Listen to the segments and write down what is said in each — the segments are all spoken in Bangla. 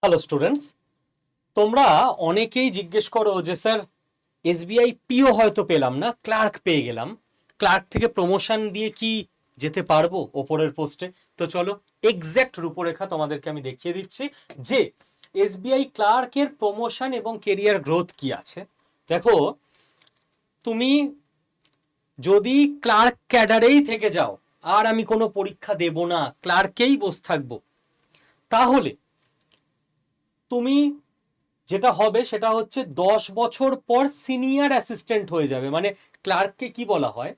হ্যালো স্টুডেন্টস, তোমরা অনেকেই জিজ্ঞেস করো যে স্যার এসবিআই পিও হয়তো পেলাম না, ক্লার্ক পেয়ে গেলাম, ক্লার্ক থেকে প্রমোশন দিয়ে কি যেতে পারবো ওপরের পোস্টে? তো চলো এক্স্যাক্ট রূপরেখা তোমাদেরকে আমি দেখিয়ে দিচ্ছি যে এসবিআই ক্লার্কের প্রমোশন এবং কেরিয়ার গ্রোথ কি আছে। দেখো, তুমি যদি ক্লার্ক ক্যাডারেই থেকে যাও আর আমি কোনো পরীক্ষা দেব না, ক্লার্কেই বসে থাকবো, তাহলে তুমি যেটা হবে সেটা হচ্ছে 10 বছর পর সিনিয়র অ্যাসিস্ট্যান্ট হয়ে যাবে। মানে ক্লার্ককে কি বলা হয়?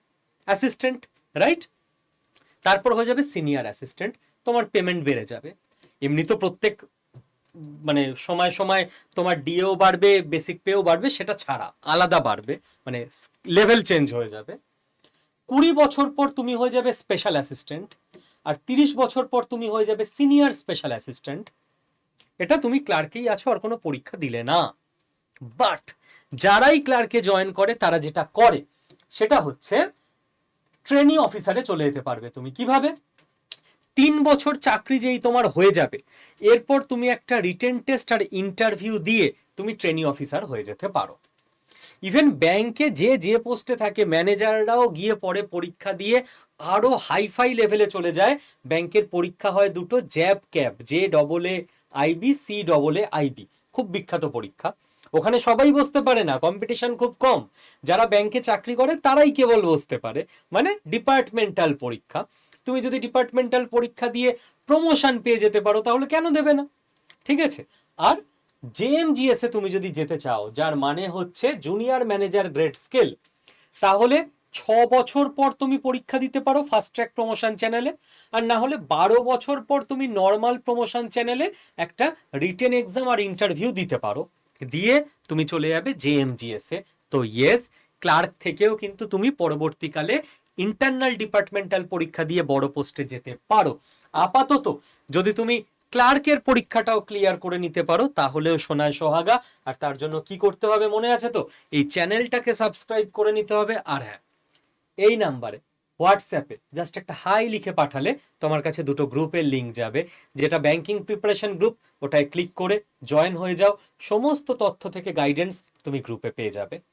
Assistant, right? তারপর হয়ে যাবে সিনিয়র অ্যাসিস্ট্যান্ট, তোমার পেমেন্ট বেড়ে যাবে। এমনি তো প্রত্যেক মানে সময় সময় তোমার ডিএও বাড়বে, বেসিক পেও বাড়বে, সেটা ছাড়া আলাদা বাড়বে, মানে লেভেল চেঞ্জ হয়ে যাবে। 20 বছর পর তুমি হয়ে যাবে স্পেশাল অ্যাসিস্ট্যান্ট, আর 30 বছর পর তুমি হয়ে যাবে সিনিয়র স্পেশাল অ্যাসিস্ট্যান্ট। এটা তুমি ক্লার্কেই আছো আর কোনো পরীক্ষা দিলে না। বাট যারাই ক্লার্কে জয়েন করে তারা যেটা করে সেটা হচ্ছে ট্রেনি অফিসারে চলে যেতে পারবে। তুমি কিভাবে? 3 বছর চাকরি যেই তোমার হয়ে যাবে, এরপর তুমি একটা রিটেন টেস্ট আর ইন্টারভিউ দিয়ে তুমি ট্রেনি অফিসার হয়ে যেতে পারো। ইভেন ব্যাংকে যে যে পোস্টে থাকে ম্যানেজাররাও গিয়ে পরে পরীক্ষা দিয়ে আরো হাইফাই লেভেলে চলে যায়। ব্যাংকের পরীক্ষা হয় দুটো, জ্যাব ক্যাব, JAAIB CAAIB, খুব বিখ্যাত পরীক্ষা। ওখানে সবাই বসতে পারে না, কম্পিটিশন খুব কম। যারা ব্যাংকে চাকরি করে তারাই কেবল বসতে পারে, মানে ডিপার্টমেন্টাল পরীক্ষা। তুমি যদি ডিপার্টমেন্টাল পরীক্ষা দিয়ে প্রমোশন পেয়ে যেতে পারো তাহলে কেন দেবে না? ঠিক আছে। আর JMGS এ তুমি যদি যেতে চাও, যার মানে হচ্ছে জুনিয়র ম্যানেজার গ্রেড স্কেল, তাহলে 6 বছর পর তুমি পরীক্ষা দিতে পারো ফাস্ট ট্র্যাক প্রমোশন চ্যানেলে, আর না হলে 12 বছর পর তুমি নর্মাল প্রমোশন চ্যানেলে একটা রিটেন এক্সাম আর ইন্টারভিউ দিতে পারো, দিয়ে তুমি চলে যাবে JMGS এ। তো ইয়েস, ক্লার্ক থেকেও কিন্তু তুমি পরবর্তীকালে ইন্টারনাল ডিপার্টমেন্টাল পরীক্ষা দিয়ে বড় পোস্টে যেতে পারো। আপাতত যদি তুমি ক্লার্কের পরীক্ষাটাও ক্লিয়ার করে নিতে পারো তাহলেও সোনায় সোহাগা। আর তার জন্য কি করতে হবে মনে আছে তো? এই চ্যানেলটাকে সাবস্ক্রাইব করে নিতে হবে। আর হ্যাঁ, এই নাম্বারে হোয়াটসঅ্যাপে জাস্ট একটা হাই লিখে পাঠালে তোমার কাছে দুটো গ্রুপের লিঙ্ক যাবে। যেটা ব্যাংকিং প্রিপারেশন গ্রুপ, ওটায় ক্লিক করে জয়েন হয়ে যাও, সমস্ত তথ্য থেকে গাইডেন্স তুমি গ্রুপে পেয়ে যাবে।